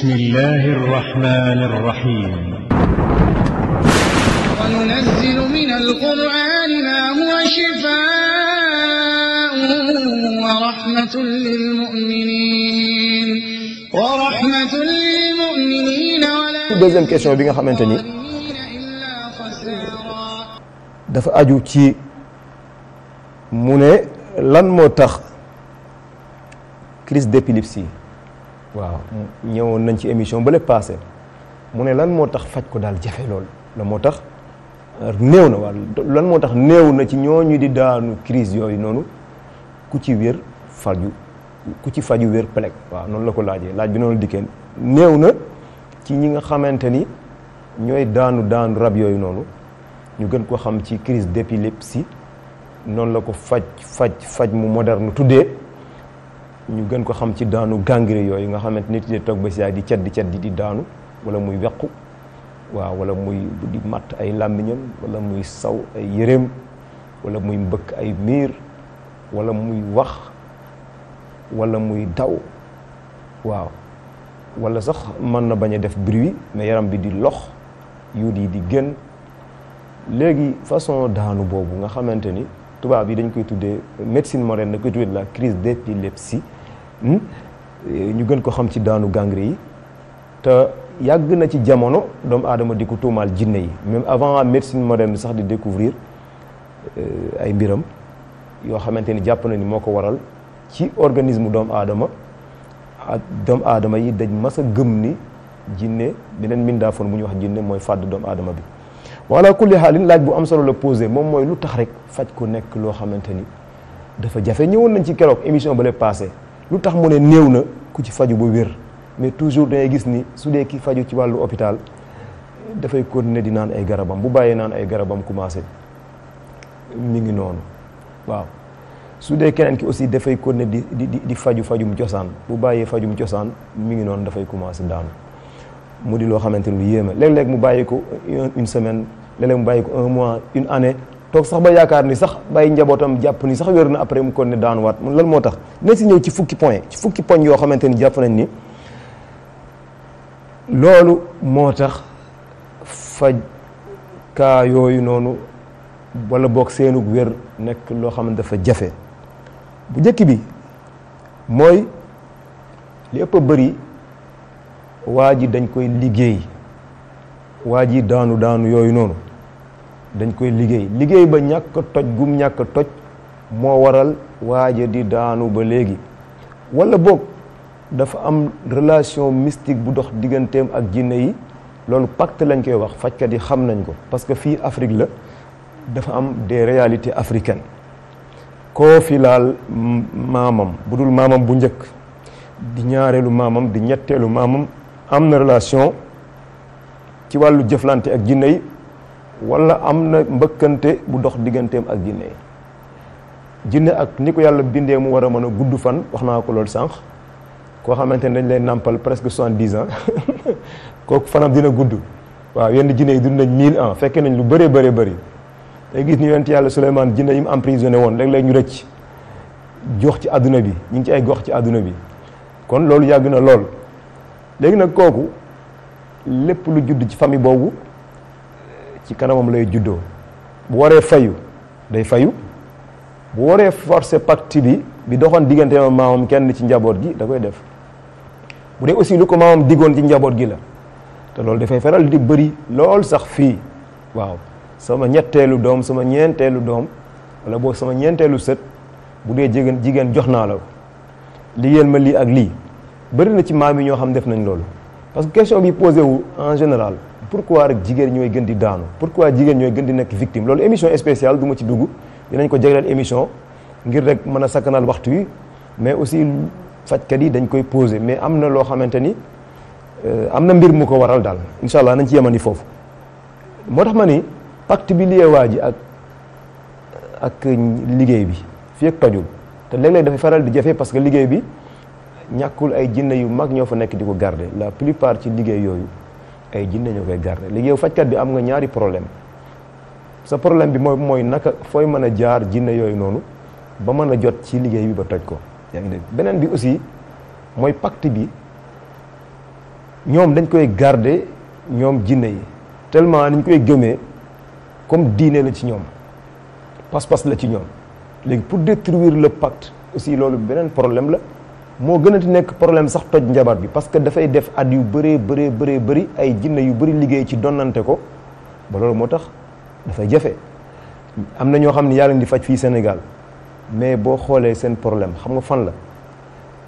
بسم الله الرحمن الرحيم وننزل من القرآن ما هو شفاء ورحمة للمؤمنين ولا deuxième question bi nga xamante ni dafa aju ci mu ne lan moo tax crise d'épilepsie waaw ñëwoon nañ ci émission ba lépp passé mu ne lan moo tax faj ko daal jafe lool la moo tax néew na waaw lan moo tax néew na ci ñooñu di daanu crise yooyu noonu ku ci wér faju wér pelek waaw noonu la ko laajee laaj bi noonu dikkee néew na ci ñi nga xamante ni ñooy daanu rab yooyu noonu ñu gën ko xam ci crise d'épilepsie noonu la ko faj mu moderne tuddee ñu gën ko xam ci daanu gangrène yooyu nga xamante nit di toog ba si yaay di cet di daanu wala muy wequ waaw wala muy di matt ay làmmiñam wala muy saw ay yëreem wala muy mbëkk ay miir wala muy wax wala muy daw waaw wala sax mën na bañ a def bruit mais yaram bi di lox yuut yi di génn léegi façon daanu boobu nga xamante ni tubaab yi dañ koy tuddee médecine moderne da koy tuddee la crise d'épilepsie ñu gën ko xam ci daanu gangrène yi te yàgg na ci jamono doomu aadama di ko tuumaal jinne yi même avant médecine moderne sax di découvrir ay mbiram yoo xamante ni jàpp na ni moo ko waral ci organisme doomu aadama ak doomu aadama yi dañ mas a gëm ni jinne beneen mbindaafoon bu ñuy wax jinne mooy fàdd doomu aadama bi wala kulli xaalin laaj bu am solo la posé moom mooy lu tax rek faj ko nekk loo xamante ni dafa jafe ñëwoon nañ ci keroog émission ba le passé lu tax mu ne néew na ku ci faju ba wér mais toujours dangay gis ni su dee ki faju ci wàllu hôpital dafay continuer di naan ay garabam bu bàyyee naan ay garabam commencé mi ngi noonu waaw su dee keneen ki aussi dafay continuer di fajum cosaan bu bàyyee fajum cosaan mi ngi noonu dafay commencé daanu mu di loo xamante ni lu yéeme léeg-léeg mu bàyyi ko une semaine léeg-léeg mu bàyyi ko un mois une année toog sax ba yaakaar ni sax bàyyi njabootam jàpp ni sax wér na après mu kon ne daanuwaat mun lan moo tax ne si ñëw ci fukki poñ yoo xamante ni jàpp nañ ni loolu moo tax faj kaa yooyu noonu wala boog seenug wér nekk loo xam ne dafa jafe bu njëkk bi mooy li ëpp a bëri waa ji dañ koy liggéey waa ji daanu yooyu noonu dañ koy liggéey ba ñàkk toj gum ñàkk toj moo waral waaja di daanu ba léegi wala boog dafa am relation mystique bu dox digganteem ak jinne yi loolu pacte lañ koy wax fajkat yi xam nañ ko parce que fii Afrique la dafa am des réalités africaines koo fi laal maamam bu dul maamam bu njëkk di ñaareelu maamam di ñetteelu maamam am na relation ci wàllu jëflante ak jinne yi wala am na mbëkkante bu dox digganteem ak jinne yi jinne ak ni ko yàlla bindee mu war a mën a gudd fan wax naa ko loolu sànq koo xamante ne dañ lay nàmpal presque 70 ans kooku fanam dina gudd waaw yenn jinne yi dund nañ 1000 ans fekkee nañ lu bëree bëri day gis ni yonent yàlla Souleymane jinne yi mu emprisonné woon léeg-léeg ñu rëcc jox ci àdduna bi ñu ngi ci ay gox ci àdduna bi kon loolu yàgg na lool léegi nag kooku lépp lu judd ci famille boobu ci kanamam lay juddoo bu waree fayu day fayu bu waree forcer pacte bi doxoon diggante maamam kenn ci njaboot gi da koy def bu dee aussi lu ko maamam diggoon ci njaboot gi la te loolu dafay faral di bëri lool sax fii waaw sama ñetteelu doom sama ñeenteelu doom wala boo sama ñeenteelu sët bu dee jigéen jox naa la ko liggéeyal ma lii ak lii bëri na ci maam yi ñoo xam def nañ loolu parce que question bi posé wu en général pourquoi rek jigéen ñooy gën di daanu pourquoi jigéen ñooy gën di nekk victime loolu émission spéciale du ma ci dugg dinañ ko jagleel émission ngir rek mën a sakkanal waxtu wi mais aussi fajkat yi dañ koy posé mais am na loo xamante ni am na mbir mu ko waral daal incha allah nañ ci yemani foofu moo tax ma ni pacte bi lié waa ji ak liggéey bi fii ak tojul te léeg-léeg dafay faral di jafe parce que liggéey bi ñàkkul ay jinne yu mag ñoo fa nekk di ko garder la plupart ci liggéey yooyu ay jinne ñoo koy garder léegi yow fajkat bi am nga ñaari problème sa problème bi mooy naka fooy mën a jaar jinne yooyu noonu ba mën a jot ci liggéey bi ba toj ko yaa ngi dégg beneen bi aussi mooy pacte bi ñoom dañ koy garder ñoom jinne yi tellement niñ koy gëmee comme diine la ci ñoom pas-pas la ci ñoom léegi pour détruire le pacte aussi loolu beneen problème la moo gën a ti nekk problème sax toj njabar bi parce que dafay def at yu bëri ay jinne yu bëri liggéey ci donnante ko ba loolu moo tax dafay jafe am na ñoo xam ne yàlla di faj fii Sénégal mais boo xoolee seen problème xam nga fan la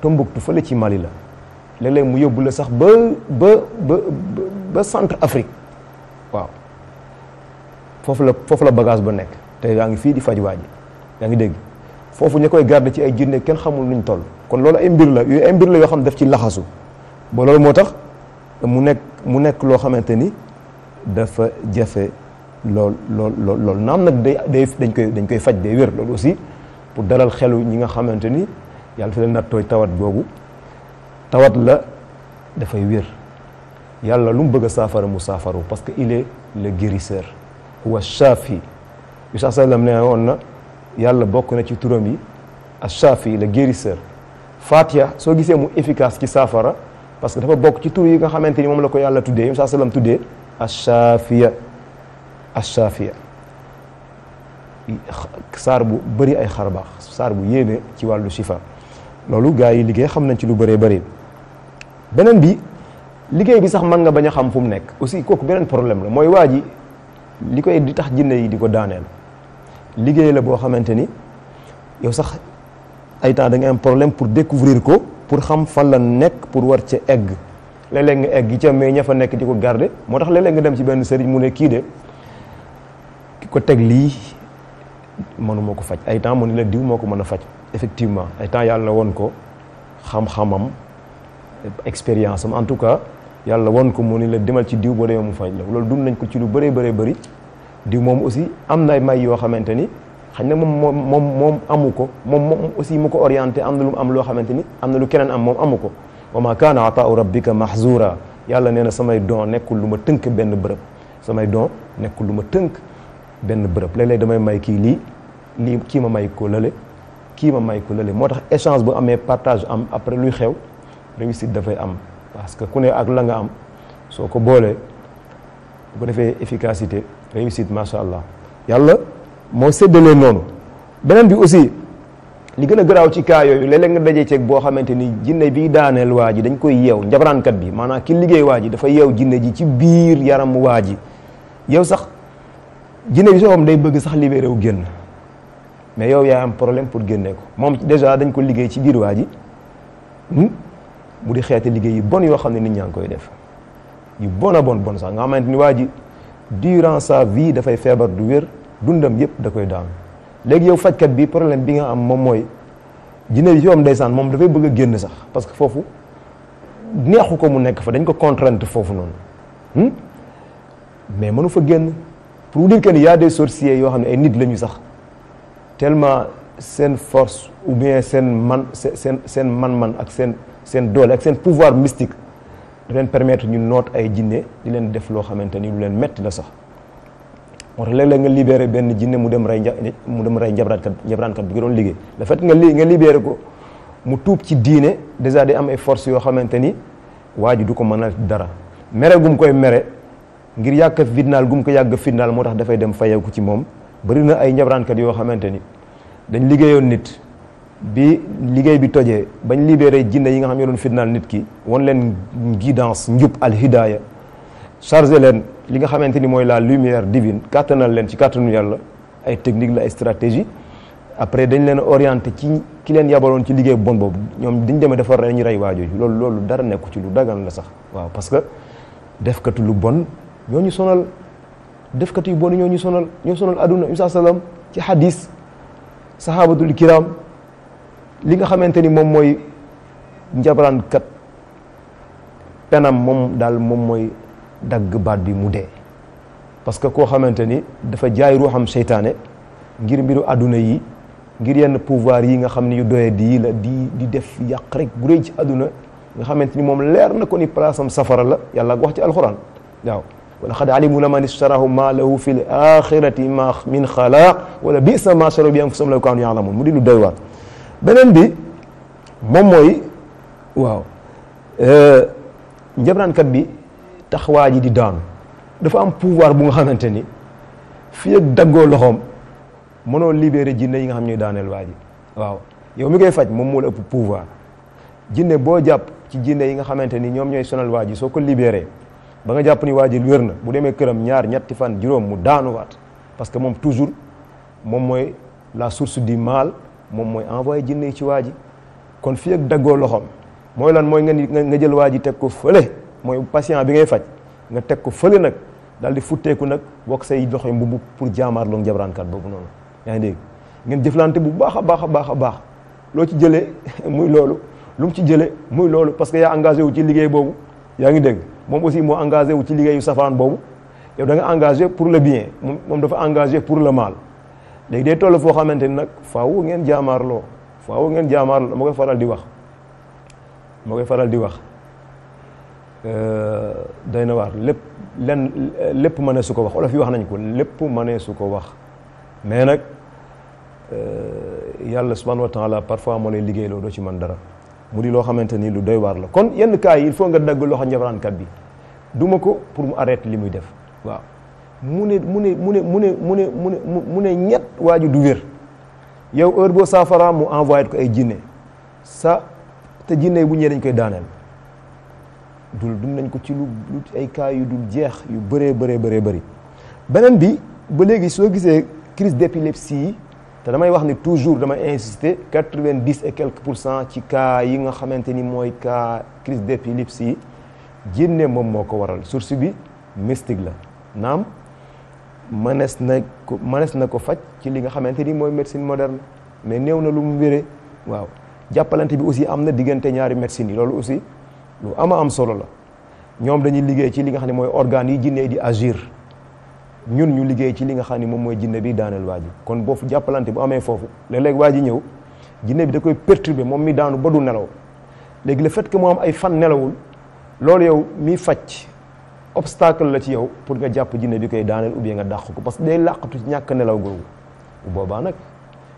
Tombouctou fële ci Mali la léeg-léeg mu yóbbu la sax ba centre Afrique waaw foofu la bagage ba nekk te yaa ngi fii di faj waa ji yaa ngi dégg foofu ñu koy garder ci ay jinne kenn xamul nuñ toll kon loolu ay mbir la yoo xam daf ci laxasu ba loolu moo tax mu nekk loo xamante ni dafa jafe lool naam nag dañ koy faj day wér loolu aussi pour dalal xelu ñi nga xamante ni yàlla fi la nattooy tawat googu tawat la dafay wér yàlla lu mu bëgg a saafara mu saafaru parce que il est le guérisseur huwa shafi bi saa sallam ne woon na yàlla bokk na ci turam yi ash-shafi le guérisseur Fatiha soo gisee mu efficace ci saafara parce que dafa bokk ci tur yi nga xamante ni moom la ko yàlla tuddee bi saa sallam tuddee ash-shafiya saar bu bëri ay xarbaax saar bu yéeme ci wàllu shifa loolu gars yi liggéey xam nañ ci lu bëree bëri beneen bi liggéey bi sax mën nga bañ a xam fu mu nekk aussi kooku beneen problème la mooy waa ji li koy di tax jinne yi di ko daaneel liggéey la boo xamante ni yow sax ay temps da nga am problème pour découvrir ko pour xam fan la nekk pour war ca egg léeg-léeg nga egg ca mais ña fa nekk di ko garder moo tax léeg-léeg nga dem ci benn sëriñ mu ne kii de ki ko teg lii mënuma ko faj ay temps mu ne la diw moo ko mën a faj effectivement ay temps yàlla won ko xam-xamam expérience am en tout cas yàlla won ko mu ni la demal ci diw boo demee mu faj la loolu dund nañ ko ci lu bëri diw moom aussi am na may yoo xamante ni xañ na moom amu ko moom aussi mu ko orienté am na lu mu am loo xamante ni am na lu keneen am moom amu ko wa ma kaana ataau rabbika mahzura yàlla nee na samay don nekkul lu ma tënk benn bërëb samay don nekkul lu ma tënk benn bërëb léeg-léeg damay may kii lii kii ma may ko lële kii ma may ko lële moo tax échange bu amee partage am après luy xew réussite dafay am parce que ku ne ak la nga am soo ko boolee bu ko defee efficacité réussite macha allah yàlla moo séddalee noonu beneen bi aussi li gën a garaaw ci cas yooyu léeg-léeg nga dajee ceeg boo xamante ni jinne bi daaneel waa ji dañ koy yeew njabaraankat bi maanaam ki liggéey waa ji dafa yeew jinne ji ci biir yaram waa ji yow sax jinne bi soo xam day bëgg sax libéré wu génn mais yow yaa am problème pour génnee ko moom déjà dañ ko liggéey ci biir waa ji mu di xeeti liggéey yu bon yoo xam ne nit ñaa ngi koy def yu bon a bon sax nga xamante ni waa ji durant sa vie dafay feebar du wér dundam yëpp da koy daan léegi yow fajkat bi problème bi nga am moom mooy jinne bi ci moom ndeysaan moom dafay bëgg a génn sax parce que foofu neexu ko mu nekk fa dañ ko contrainte foofu noonu mais mënu fa génn pour vous dire que ni y a des sorciers yoo xam ne ay nit lañu sax tellement seen force ou bien seen man-man ak seen doole ak seen pouvoir mystique da leen permettre ñu noot ay jinne di leen def loo xamante ni lu leen metti la sax moo tax léeg-léeg nga libéré benn jinne mu dem rey njabraankat bi nga doon liggéey le fait nga libéré ko mu tuub ci diine déjà day am ay force yoo xamante ni waa ji du ko mën a dara mere gum koy mere ngir yàgg fitnaal gum ko yàgg fitnaal moo tax dafay dem fayeeku ci moom bari na ay njabraankat yoo xamante ni dañ liggéeyoon nit bi liggéey bi tojee bañ libéré jinne yi nga xam ne doon fitnaal nit ki won leen guidance njub al hidaya chargé leen li nga xamante ni mooy la lumière divine kàttanal leen ci kàttanu yàlla ay technique la ay stratégie après dañ leen orienté ci ki leen yabaloon ci liggéey bon boobu ñoom dañ demee dafa ñu rey waajooju loolu dara nekku ci lu dagan la sax waaw parce que defkatu lu bon ñoo ñu sonal defkatu yu bon ñoo sonal aduna isa sallam ci hadis sahabatul kiram li nga xamante ni moom mooy njabaraankat penam moom daal moom mooy dagg baat bi mu dee parce que koo xamante ni dafa jaay ruuxam seytaane ngir mbiru àdduna yi ngir yenn pouvoir yi nga xam ne yu doyee di la di def yàq rek bu rëy ci àdduna nga xamante ni moom leer na ko ni place am safara la yàlla wax ci alxuraan waaw wala xad alimu laman ishtarahu ma lahu fi l axirati ma min xalaaq wala bisa ma sharu bi anfusahum law kaanu yaalamun mu di lu doy waar beneen bi moom mooy waaw njabraankat bi tax waa ji di daanu dafa am pouvoir bu nga xamante ni fii ak daggoo loxoom mënoo libérer jinne yi nga xam ñuy daaneel waa ji waaw yow mi koy faj moom moo la ëpp pouvoir jinne boo jàpp ci jinne yi nga xamante ni ñoom ñooy sonal waa ji soo ko libéré ba nga jàpp ni waa ji wér na bu demee këram ñaar ñetti fan juróom mu daanuwaat parce que moom toujours moom mooy la source du mal moom mooy envoyé jinne yi ci waa ji kon fii ak daggoo loxoom mooy lan mooy nga jël waa ji teg ko fële mooy patient bi ngay faj nga teg ko fële nag daal di futteeku nag bokk say loxo mbubb pour jaamaarloo njabraankat boobu noonu yaa ngi dégg ngeen jëflante bu baax a baax a baax a baax loo ci jëlee muy loolu lu mu ci jëlee muy loolu parce que yaa engagé wu ci liggéey boobu yaa ngi dégg moom aussi moo engagé wu ci liggéeyu safaan boobu yow da nga engagé pour le bien moom dafa engagé pour le mal léegi day toll foo xamante ni nag faaw ngeen jaamaarloo ma koy faral di wax day na waar lépp mënee su ko wax olof yi wax nañ ko lépp mënee su ko wax mais nag yàlla subhanahu wa taala parfois moo lay liggéey loo doo ci mën dara mu di loo xamante ni lu doy waar la kon yenn cas yi il faut nga dagg loxo njabraankat bi duma ko pour mu arrêter li muy def waaw mu ne ñett waaju du wér yow heure boo saafara mu envoyé ko ay jinne te jinne yi bu ñëwee dañ koy daaneel dund nañ ko ci lu ay cas yu dul jeex yu bëree bëri beneen bi ba léegi soo gisee crise d'épilepsie yi te damay wax ni toujours damay insister 90 et quelques % ci cas yi nga xamante ni mooy cas crise d'épilepsie yi jinne moom moo ko waral source bi mystique la naam mënees na ko faj ci li nga xamante ni mooy médecine moderne mais néew na lu mu wéree waaw jàppalante bi aussi am na diggante ñaari médecines yi loolu aussi lu am solo la ñoom dañuy liggéey ci li nga xam ne mooy organes yi jinne di agir ñun ñu liggéey ci li nga xam ne moom mooy jinne bi daaneel waa ji kon boofu jàppalante bu amee foofu léeg-léeg waa ji ñëw jinne bi da koy perturber moom mi daanu ba du nelaw léegi le fait que mu am ay fan nelawul loolu yow mi faj obstacle la ci yow pour nga jàpp jinne bi koy daaneel ou bien nga dàq ko parce que day làqatu ci ñàkk nelaw googu bu boobaa nag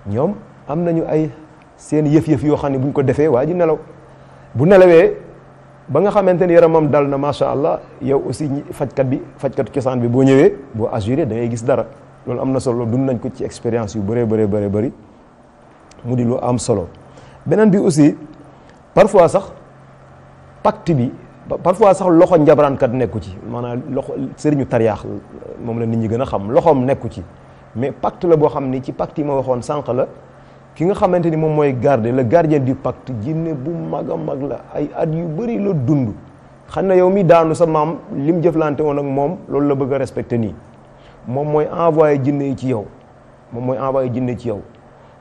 ñoom am nañu ay seen yëf-yëf yoo xam ne buñ ko defee waa ji nelaw bu nelawee ba nga xamante ni yaramam dal na macha allah yow aussi fajkatu cosaan bi boo ñëwee boo assuré da ngay gis dara loolu am na solo dund nañ ko ci expérience yu bëri mu di lu am solo beneen bi aussi parfois sax loxo njabraankat nekku ci maanaam loxo sëriñu tariyaax moom la nit ñi gën a xam loxoom nekku ci mais pacte la boo xam ni ci pacte yi ma waxoon sànq la ki nga xamante ni moom mooy le gardien du pacte jinne bu mag a mag la ay at yu bëri la dund xam na yow mi daanu sa maam lim jëflante woon ak moom loolu la bëgg a respecté nii moom mooy envoyé jinne yi ci yow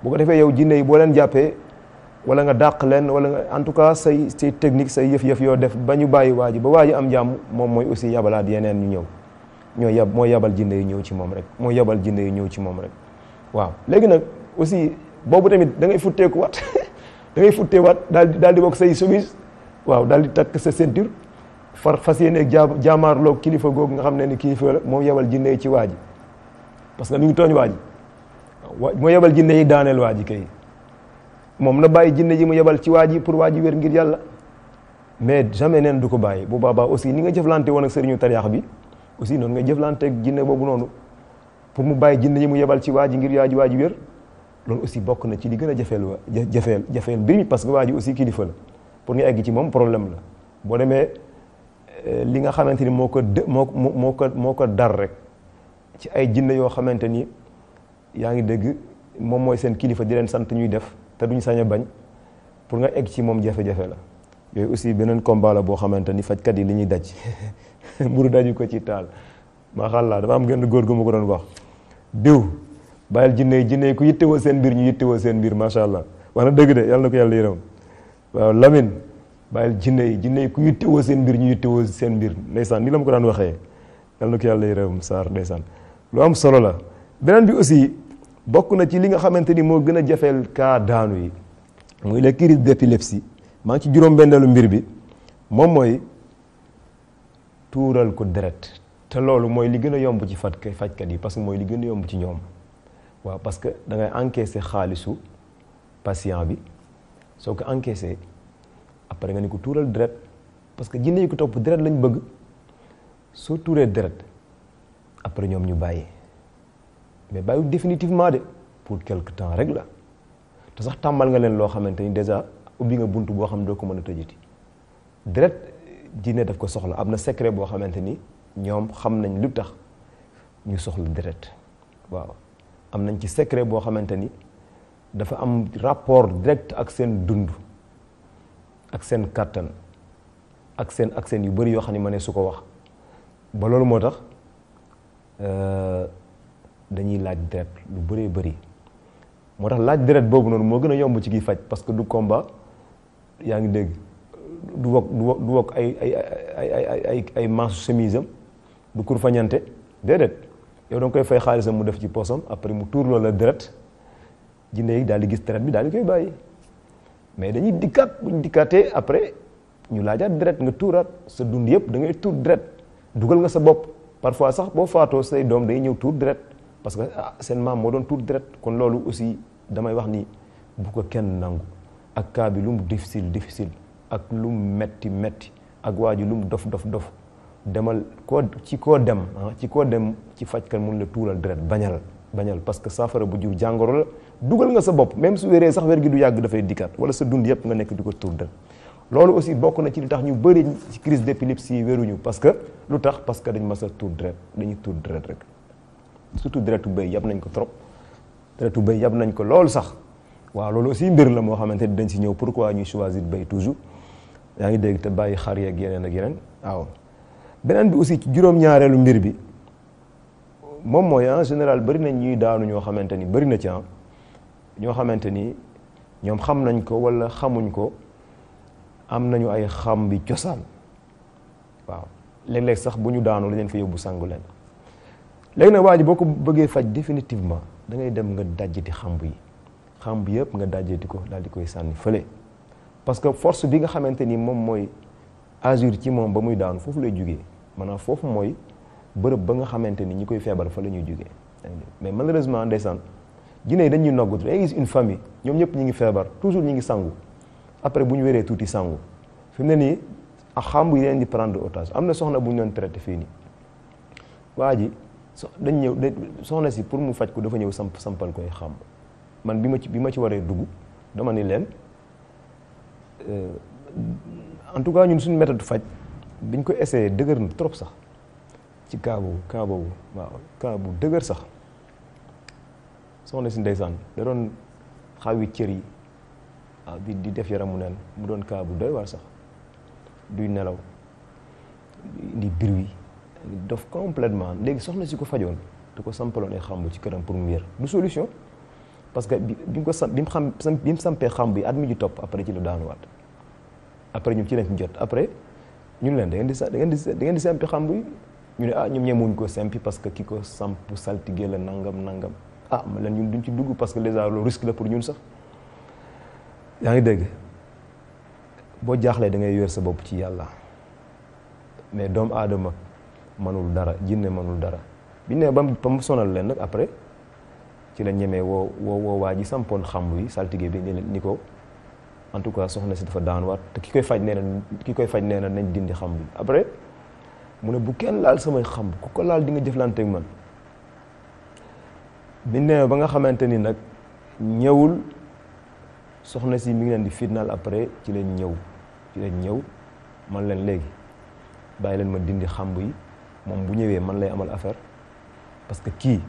bu ko defee yow jinne yi boo leen jàppee wala nga dàq leen wala nga en tout cas say technique say yëf-yëf yoo def ba ñu bàyyi waa ji ba waa ji am jàmm moom mooy aussi yabalaat yeneen ñu ñëw mooy yabal jinne yi ñëw ci moom rek waaw léegi nag aussi boobu tamit da ngay futteekuwaat daal di bokk say chemise waaw daal di takk sa ceinture fas yéene jaamaarloo kilifa googu nga xam ne ni kilifa la moom yebal jinne yi ci waa ji parce que mi ngi tooñ waa ji moo yebal jinne yi daaneel waa ji kay moom na bàyyi jinne ji mu yebal ci waa ji pour waa ji wér ngir yàlla mais jamais neen du ko bàyyi bu boobaa aussi ni nga jëflante woon ak sëriñu tariyaax bi aussi noonu nga jëflante ak jinne boobu noonu pour mu bàyyi jinne ji mu yebal ci waa ji ngir waa ji wér loolu aussi bokk na ci li gën a jafeel mbir mi parce que waa ji aussi kilifa la pour nga egg ci moom problème la boo demee li nga xamante ni moo ko dar rek ci ay jinne yoo xamante ni yaa ngi dégg moom mooy seen kilifa di leen sant ñuy def te duñ sañ a bañ pour nga egg ci moom jafe-jafe la yooyu aussi beneen combat la boo xamante ni fajkat yi li ñuy daj mburu daju ko ci taal maa xàllaa dafa am genn góor gu ma ko doon wax diw bàyyil jinne yi ku yittewoo seen mbir ñu yittewoo seen mbir macha allah wax na dëgg de yàlla na ko yàlla yërëm waaw Lamine bàyyil jinne yi ku yittewoo seen mbir ñu yittewoo seen mbir ndeysaan ni la ma ko daan waxee yàlla na ko yàlla yërëm Sarr ndeysaan lu am solo la beneen bi aussi bokk na ci li nga xamante ni moo gën a jafeel cas daanu yi muy la crise d'épilepsie maa ngi ci juróom-benneelu mbir bi moom mooy tuural ko deret te loolu mooy li gën a yomb ci fajkat yi parce que mooy li gën a yomb ci ñoom waaw parce que da ngay encaisser xaalisu patient bi soo ko encaissé après nga ni ko tuural deret parce que jinne yi ko topp deret lañ bëgg soo tuuree deret après ñoom ñu bàyyi mais bàyyi définitivement de pour quelque temps rek la te sax tàmbal nga leen loo xamante ni déjà ubbi nga bunt boo xam ne doo ko mën a tëjati deret jinne daf ko soxla am na secret boo xamante ni ñoom xam nañ lu tax ñu soxla deret waaw am nañ ci secret boo xamante ni dafa am rapport direct ak seen dund ak seen kàttan ak seen yu bëri yoo xam ne ma ne su ko wax ba loolu moo tax dañuy laaj deret lu bëree bëri moo tax laaj deret boobu noonu moo gën a yomb ci kiy faj parce que du combat yaa ngi dégg du wokk ay manche chemise am du kur fañante déedéet yow da nga koy fay xaalisam mu def ci poosam après mu tuur loolu la deret jinne yi daal di gis deret bi daal di koy bàyyi mais dañuy dikkaat buñ dikkaatee après ñu laajaat deret nga tuuraat sa dund yëpp da ngay tuur deret dugal nga sa bopp parfois sax boo faatoo say doom day ñëw tuur deret parce que seen maam moo doon tuur deret kon loolu aussi damay wax ni bu ko kenn nangu ak cas bi lu mu difficile ak lu mu metti ak waa ji lu mu dof demal ci koo dem ci fajkat mun la tuural deret bañal parce que saafara bu jur jàngoro la dugal nga sa bopp même su wéree sax wér gi du yàgg dafay dikkaat wala sa dund yëpp nga nekk di ko tuur deret loolu aussi bokk na ci li tax ñu bëri ci crise d'épilepsie wéruñu parce que lu tax parce que dañ mas a tuur deret dañuy tuur deret rek surtout deretu bëy yab nañ ko trop deretu bëy yab nañ ko loolu sax waaw loolu aussi mbir la moo xamante ni dañ si ñëw pourquoi ñuy choisir bëy toujours yaa ngi dégg te bàyyi xar yeeg yeneen ak yeneen waaw beneen bi aussi ci juróom-ñaareelu mbir bi moom mooy en général bëri nañ ñuy daanu ñoo xamante ni bëri na ci ñoo xamante ni ñoom xam nañ ko wala xamuñ ko am nañu ay xam bi cosaan waaw léeg-léeg sax bu ñu daanu la leen fa yóbbu sangu leen léegi nag waa ji boo ko bëggee faj définitivement da ngay dem nga dajjati xamb yëpp nga dajjati ko daal di koy sànni fële parce que force bi nga xamante ni moom mooy agir ci moom ba muy daanu foofu lay jugee maanaam foofu mooy bërëb ba nga xamante ni ñi koy feebar fa la ñuy jugee mais malheureusement ndeysaan jinne yi dañuy noggutu day gis une famille ñoom ñëpp ñi ngi feebar toujours ñi ngi sangu après bu ñu wéree tuuti sangu fi mu ne nii ak xamb yi leen di prendre otage am na soxna bu ñu doon traité fii nii waa ji dañ ñëw soxna si pour mu faj ko dafa ñëw sampal koy xamb man bi ma ci waree dugg dama ni leen en tout cas ñun suñu méthode faj biñ ko essayé dëgër na trop sax ci cas boobu waaw cas bu dëgër sax soxna si ndeysaan da doon xawi cër yi waaw di def yaramu neen mu doon cas bu doy waar sax duy nelaw di bruit dof complètement léegi soxna si ko fajoon te ko sampaloon ay xamb ci këram pour mu wér du solution parce que bi mu sampee xamb bi at mi ji topp après ci la daanuwaat après ñun ci lañ jot après ñun leen da ngeen di sampi xamb yi ñu ne ñoom ñemuñ ko sampi parce que ki ko samp saltige la nangam ma leen ñun duñ ci dugg parce que déjà loolu risque la pour ñun sax yaa ngi dégg boo jaaxlee da ngay wéer sa bopp ci yàlla mais doomu aadama mënul dara jinne mënul dara bi ne ba mu sonal leen nag après ci la ñemee woo waa ji sampoon xamb yi saltige bi ni ko en tout cas soxna si dafa daanuwaat te ki koy faj nee na nañ dindi xamb yi après mu ne bu kenn laal samay xamb ku ko laal di nga jëflante ak man bi ne ba nga xamante ni nag ñëwul soxna si mi ngi leen di fitnaal après ci lañ ñëw man leen léegi bàyyi leen ma dindi xamb yi moom bu ñëwee man lay amal affaire parce que kii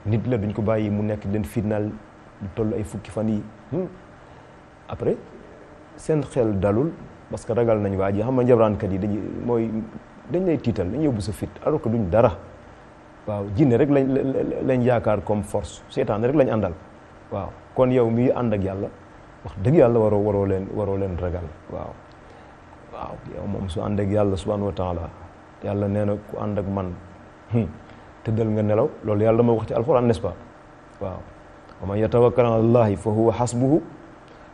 nit la duñ ko bàyyi mu nekk leen fitnaal lu toll ay fukki fan yi après seen xel dalul parce que ragal nañ waa ji xam nga njabraankat yi dañ lay tiital dañ yóbbu sa fit alors que duñ dara waaw jinne rek lañ yaakaar comme force seetaan rek lañ àndal waaw kon yow mi ànd ak yàlla wax dëgg yàlla waroo leen ragal waaw yow moom su ànd ak yàlla subhanahu wa taala yàlla nee na ku ànd ak man tëddal nga nelaw loolu yàlla dama wax ci alxuraan n'est-ce pas waaw wa man yatawakkal ala allahi fa huwa hasbuhu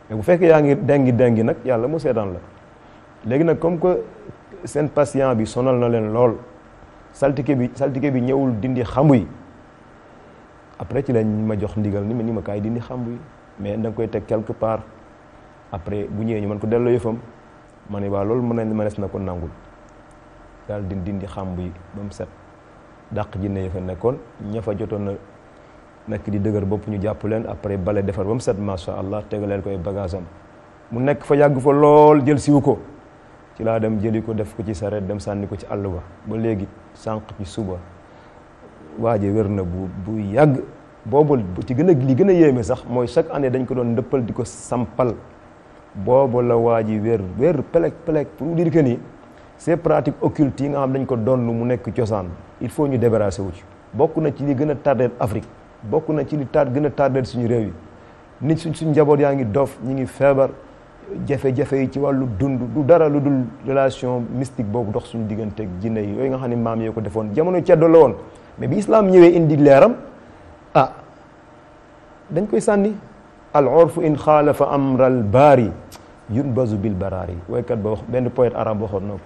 mais bu fekkee yaa ngi dengi nag yàlla mu seetaan la léegi nag comme que seen patient bi sonal na leen lool saltige bi ñëwul dindi xamb yi après ci lañ ma jox ndigal ni ma kaay dindi xamb yi mais da nga koy teg quelque part après bu ñëwee ñu mën ko delloo yëfam ma ne waa loolu mënees na ko nangul daal di dindi xàmb yi ba mu set dàq jinne yi fa nekkoon ña fa jotoon na nekk di dëgër bopp ñu jàpp leen après bale defar ba mu set macha allah tegaleel koy bagage am mu nekk fa yàgg fa lool jël siwu ko ci laa dem jëli ko def ko ci sareet dem sànni ko ci àll ba léegi sànq ci suba waaje wér na bu yàgg boobu ci gën a li gën a yéeme sax mooy chaque année dañ ko doon ndëppal di ko sampal boobu la waaji wér pelek pour dire que ni ces pratiques occultes yi nga xam dañ ko doon mu nekk cosaan il faut ñu débarrasser wu ci bokk na ci li gën a tardé Afrique bokk na ci li gën a tardé suñu réew yi nit suñ njaboot yaa ngi dof ñi ngi feebar jafe-jafe yi ci wàllu dund du dara lu dul relation mystique boobu dox suñu diggante ak jinne yi yooyu nga xam ne maam yee ko defoon jamono ceddo la woon mais bi islam ñëwee indi leeram dañ koy sànni al urfu in xaalafa amral baari yunbazu bil baraari waykat ba wax benn poète arabe waxoon na ko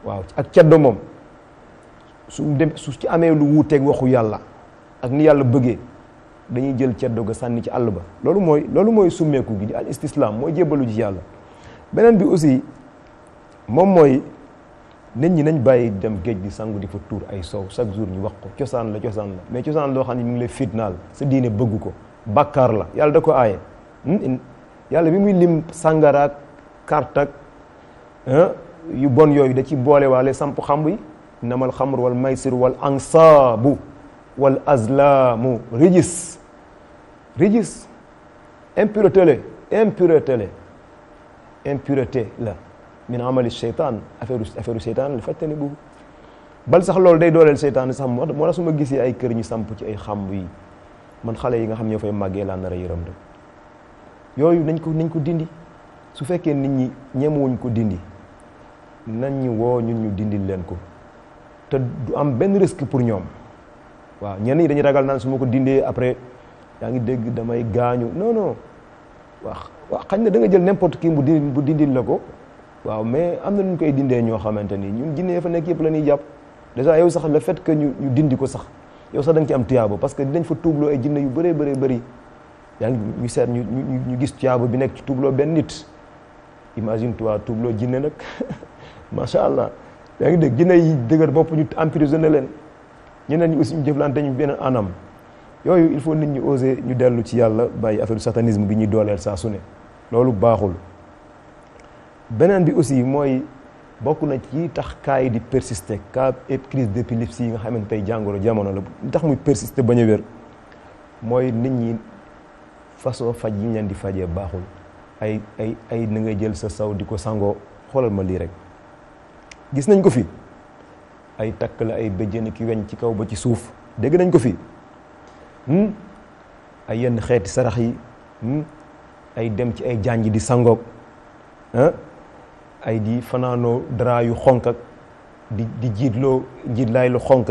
waaw ak ceddo moom su ci amee lu wuuteeg waxu yàlla ak ni yàlla bëggee dañuy jël ceddo ga sànni ci àll ba loolu mooy summeeku gi di al istislam mooy jébbalu ji yàlla beneen bi aussi moom mooy nit ñi nañ bàyyi dem géej gi sangu di fa tuur ay soow chaque jour ñu wax ko cosaan la mais cosaan loo xam ne mi ngi lay fitnaal sa diine bëgg ko bàkkaar la yàlla da ko aaye yàlla bi muy lim sàngaraak kartak yu bon yooyu da ci boole waale samp xamb yi namal xamr wal maysir wal ansaabu wal azlaamu rijis impureté la min amali seytaan affaire seytaan la fajtani bu bal sax loolu day dooleel seytaan sax moo tax su ma gisee ay kër ñu samp ci ay xamb yi man xale yi nga xam ñoo fay màggee laa nar a yërëm rek yooyu nañ ko dindi su fekkee nit ñi ñemewuñ ko dindi nañ ñu woo ñun ñu dindil leen ko te du am benn risque pour ñoom waaw ñenn ñi dañuy ragal naan su ma ko dindee après yaa ngi dégg damay gaañu non waaw xañ na da nga jël n'importe qui bu dindil la ko waaw mais am na ñu koy dindee ñoo xamante ni ñun jinne fa nekk yëpp la ñuy jàpp déjà yow sax le fait que ñu dindi ko sax yow sax da nga ci am tiyaabo parce que dinañ fa tuubloo ay jinne yu bëree bëri yaa ngi ñu seet ñu gis tiyaabo bi nekk ci tuubloo benn nit imagine toi tuubloo jinne nag macha allah yaa ngi dégg jinne yi dëgër bopp ñu emprisonné leen ñeneen ñi aussi ñu jëflante ñu benn anam yooyu il faut nit ñi oser ñu dellu ci yàlla bàyyi affaire satanisme bi ñuy dooleel saa su ne loolu baaxul. beneen bi aussi mooy bokk na ci tax cas yi di persister cas crise d'épilepsie yi nga xamante tey jàngoro jamono la li tax muy persister bañ a wér mooy nit ñi façon faj yi ñu leen di fajee baaxul ay na ngay jël sa saw di ko sangoo xoolal ma lii rek gis nañ ko fi ay takk la ay béjjën ki weñ ci kaw ba ci suuf dégg nañ ko fi ay yenn xeeti sarax yi ay dem ci ay janj di sangoog ay di fanaanoo dara yu xonk ak di jiitlaay lu xonk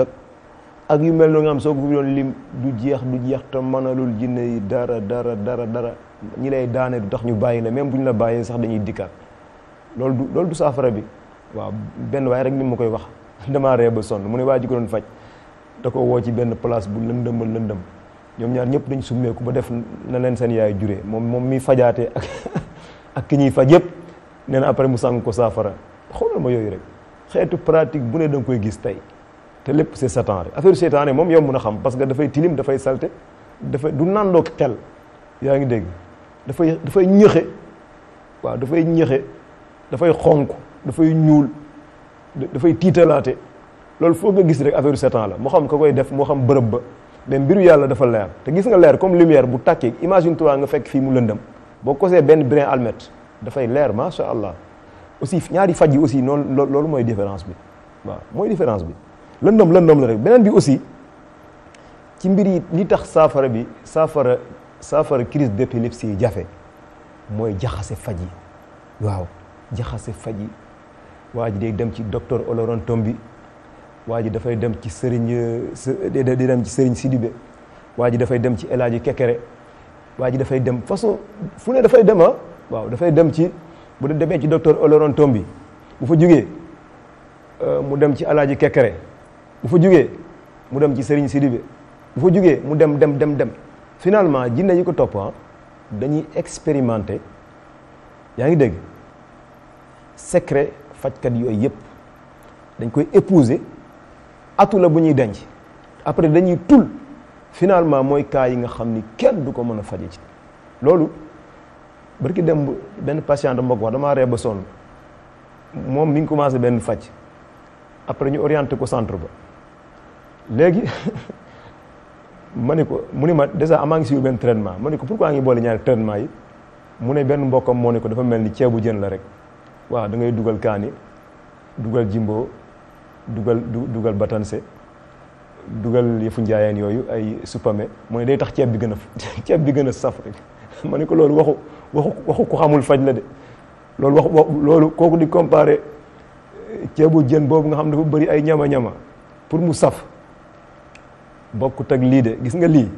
ak yu mel no nga am soo ko fi doon lim du jeex te mënalul jinne yi dara ñi lay daane du tax ñu bàyyi la même bu ñu la bàyyee sax dañuy dikkaat loolu du saafara bi waaw benn waaye rek ni ma koy wax damaa ree ba sonn mu ne waa ji ko doon faj da ko woo ci benn place bu lëndëm ñoom ñaar ñëpp dañ summeeku ba def na leen seen yaay juree moom mi fajaate ak ki ñuy faj yëpp nee na après mu sàng ko saafara xoolal ma yooyu rek xeetu pratique bu ne da nga koy gis tey te lépp c'est satan rek affaire seytaane moom yomb na xam parce que dafay tilim dafay salte du nandoog xel yaa ngi dégg dafay ñëxe waaw dafay xonk dafay ñuul dafay tiitalaate loolu foog nga gis rek affaire satan la moo xam ka koy def moo xam bërëb ba mais mbiru yàlla dafa leer te gis nga leer comme lumière bu tàkkee imagine toi nga fekk fii mu lëndëm boo kosee benn brin almet dafay leer macha allah aussi ñaari faj yi aussi noonu loolu mooy différence bi waaw mooy différence bi lëndëm la rek beneen bi aussi ci mbir yi li tax saafara crise d'épilepsie yi jafe mooy jaxase faj yi waaw jaxase faj yi waa ji day dem ci docteur Olorontom bi waa ji dafay dem ci sëriñ Sidibé waa ji dafay dem ci El Hadji Kekere waa ji dafay dem façon fu ne dafay dem waaw dafay dem ci bu demee ci docteur Olorontom bi bu fa jógee mu dem ci El Hadji Kekere bu fa jógee mu dem ci sëriñ Sidibé bu fa jógee mu dem finalement jinne yi ko topp dañuy expérimenter yaa ngi dégg secret fajkat yooyu yëpp dañ koy épouser atu la bu ñuy denc après dañuy tul finalement mooy cas yi nga xam ni kenn du ko mën a faje ci loolu barki dem benn patient dama ko wax damaa ree ba sonn moom mi ngi commencé benn faj après ñu orienté ko centre ba léegi ma ne ko mu ne ma déjà amaa ngi suivre benn traitement ma ne ko pourquoi ngi boole ñaari traitement yi mu ne benn mbokkam moo ne ko dafa mel ni ceebu jën la rek waaw da ngay dugal kaani dugal jimbo dugal batanse dugal yëfu njaayeen yooyu ay supame mu ne day tax ceeb bi gën a saf rek ma ne ko loolu waxu ko xamul faj la de loolu kooku di comparer ceebu jën boobu nga xam dafa bëri ay ñama-ñama pour mu saf bokkut ak lii de gis nga lii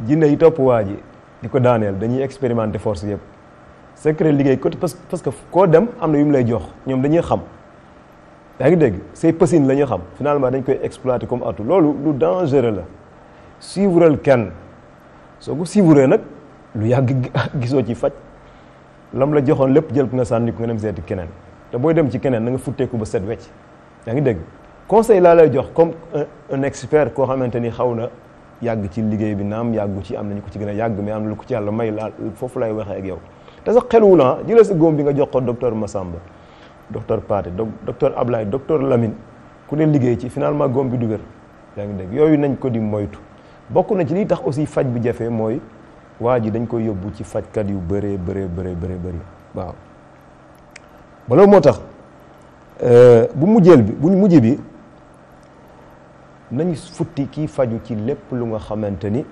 jinne yi topp waa ji di ko daaneel dañuy expérimenter force yëpp secret liggéey côté parce que koo dem am na yu mu lay jox ñoom dañuy xam yaa ngi dégg say pësin la ñuy xam finalement dañ koy exploiter comme atout loolu lu dangereux la suivral kenn soo ko suivre nag lu yàgg gisoo ci faj lam la joxoon lépp jël ko nga sànni ko nga dem seeti keneen te booy dem ci keneen na nga futteeku ba set wecc yaa ngi dégg conseil laa lay jox comme un expert koo xamante ni xaw na yàgg ci liggéey bi naam yàggu ci am nañu ko ci gën a yàgg mais am na lu ko ci yàlla may laa foofu lay waxee ak yow te sax xelwu la jëlee sa góom bi nga jox ko docteur Massamba docteur Pathé docteur Ablaye docteur Lamine ku ne liggéey ci finalement góom bi du wér yaa ngi dégg yooyu nañ ko di moytu bokk na ci liy tax aussi faj bi jafe mooy waa ji dañ koy yóbbu ci fajkat yu bëree bëri waaw ba loolu moo tax bu mujj bi nañ futti kii faju ci lépp lu nga xamante ni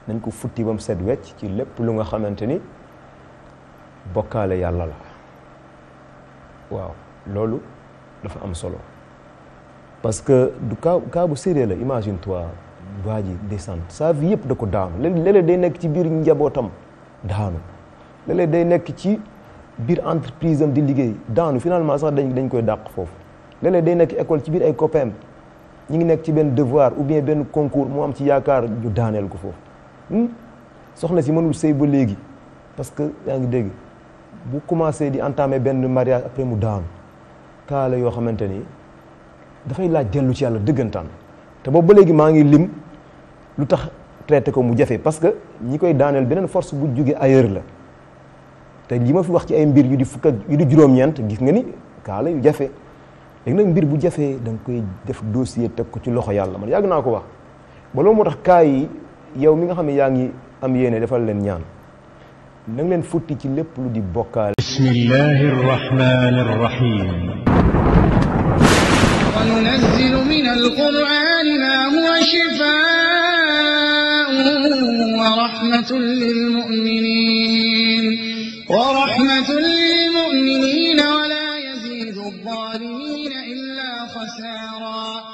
nañ ko futti ba mu set wecc ci lépp lu nga xamante ni bokkaale yàlla la waaw loolu dafa am solo parce que du cas bu sérieux la imagine toi waa ji descente sa vie yëpp da ko daanu léeg-léeg day nekk ci biir njabootam daanu léeg-léeg day nekk ci biir entreprise am di liggéey daanu finalement sax dañ koy dàq foofu léeg-léeg day nekk école ci biir ay copains ñi ngi nekk ci benn devoir ou bien benn concours mu am ci yaakaar ñu daaneel ko foofu soxna si mënul sëy ba léegi parce que yaa ngi dégg bu commencé di entamer benn mariage après mu daanu kaa la yoo xamante ni dafay laaj dellu ci yàlla dëggantaan te boobu ba léegi maa ngi lim lu tax traité ko mu jafe parce que ñi koy daaneel beneen force bu jóge ailleurs la te li ma fi wax ci ay mbir yu di fukk ak yu di juróom-ñeent gis nga ni kaa la yu jafe léegi nag mbir bu jafee da nga koy def dossier teg ko ci loxo yàlla man yàgg naa ko wax ba loolu moo tax kaa yi yow mi nga xam ne yaa ngi am yéene defal leen ñaan na nga leen futti ci lépp lu di bokkaale. bismillahi rrahmani rrahim. wa nunazzilu mina al-qur'ani ma huwa shifaa'un wa rahmatun lil mu'minin wa la yazidu adh-dhalimina illa khasara.